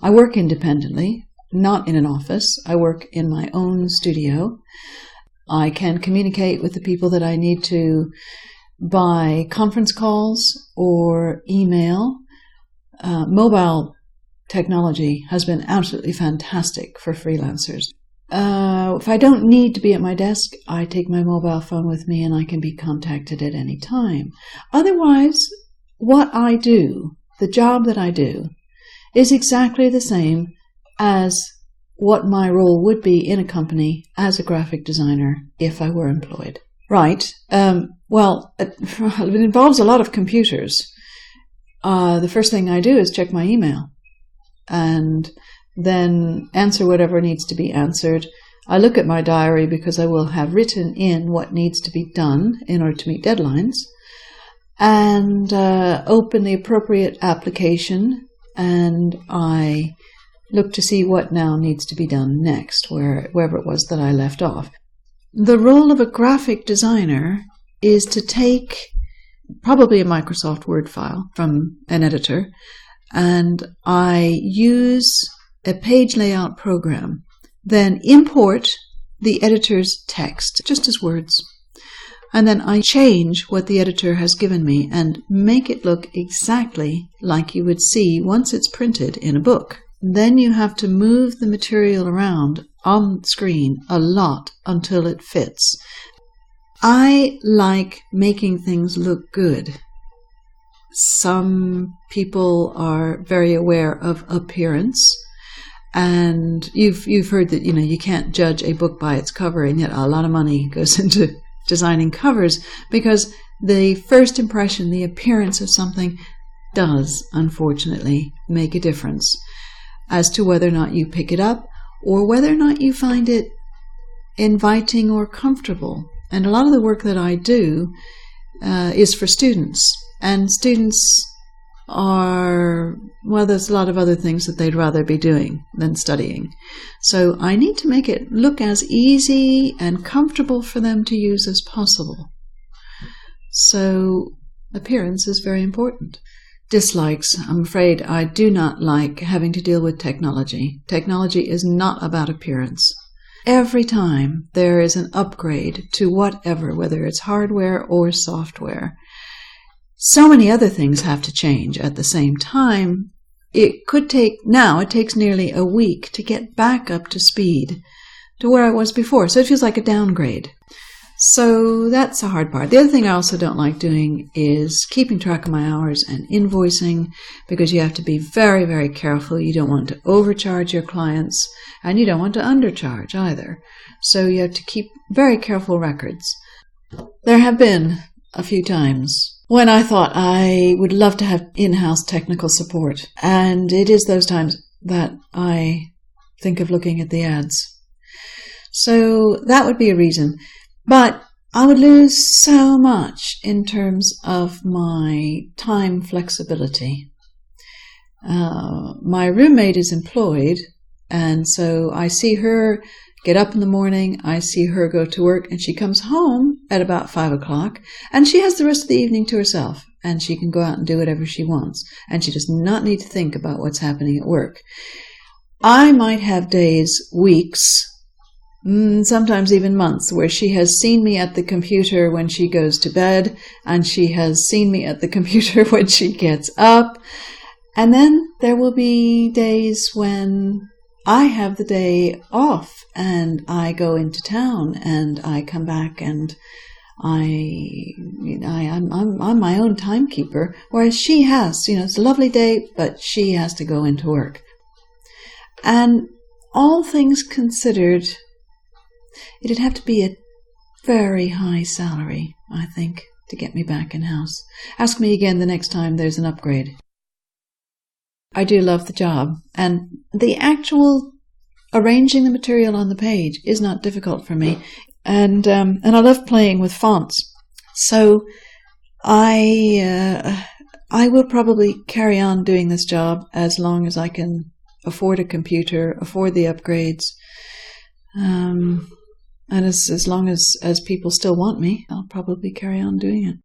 I work independently, not in an office. I work in my own studio. I can communicate with the people that I need to by conference calls or email. Mobile technology has been absolutely fantastic for freelancers. If I don't need to be at my desk, I take my mobile phone with me and I can be contacted at any time. Otherwise, what I do, the job that I do, is exactly the same as what my role would be in a company as a graphic designer if I were employed. Right. Well, it involves a lot of computers. The first thing I do is check my email and then answer whatever needs to be answered. I look at my diary because I will have written in what needs to be done in order to meet deadlines, and open the appropriate application, and I look to see what now needs to be done next, wherever it was that I left off. The role of a graphic designer is to take probably a Microsoft Word file from an editor, and I use a page layout program, then import the editor's text, just as words. And then I change what the editor has given me and make it look exactly like you would see once it's printed in a book. Then you have to move the material around on screen a lot until it fits. I like making things look good. Some people are very aware of appearance, and you've heard that you can't judge a book by its cover, and yet a lot of money goes into designing covers because the first impression, the appearance of something, does unfortunately make a difference as to whether or not you pick it up or whether or not you find it inviting or comfortable. And a lot of the work that I do is for students, and students there's a lot of other things that they'd rather be doing than studying. So I need to make it look as easy and comfortable for them to use as possible. So appearance is very important. Dislikes. I'm afraid I do not like having to deal with technology. Technology is not about appearance. Every time there is an upgrade to whatever, whether it's hardware or software, so many other things have to change at the same time. It takes nearly a week to get back up to speed to where I was before. So it feels like a downgrade. So that's a hard part. The other thing I also don't like doing is keeping track of my hours and invoicing, because you have to be very, very careful. You don't want to overcharge your clients, and you don't want to undercharge either. So you have to keep very careful records. There have been a few times when I thought I would love to have in-house technical support, and it is those times that I think of looking at the ads. So that would be a reason. But I would lose so much in terms of my time flexibility. My roommate is employed, and so I see her get up in the morning, I see her go to work, and she comes home at about 5 o'clock, and she has the rest of the evening to herself, and she can go out and do whatever she wants, and she does not need to think about what's happening at work. I might have days, weeks, sometimes even months, where she has seen me at the computer when she goes to bed, and she has seen me at the computer when she gets up. And then there will be days when I have the day off and I go into town and I come back and I'm my own timekeeper, whereas she has, it's a lovely day, but she has to go into work. And all things considered, it'd have to be a very high salary, I think, to get me back in-house. Ask me again the next time there's an upgrade. I do love the job, and the actual arranging the material on the page is not difficult for me, and I love playing with fonts. So I will probably carry on doing this job as long as I can afford a computer, afford the upgrades, and as long as people still want me, I'll probably carry on doing it.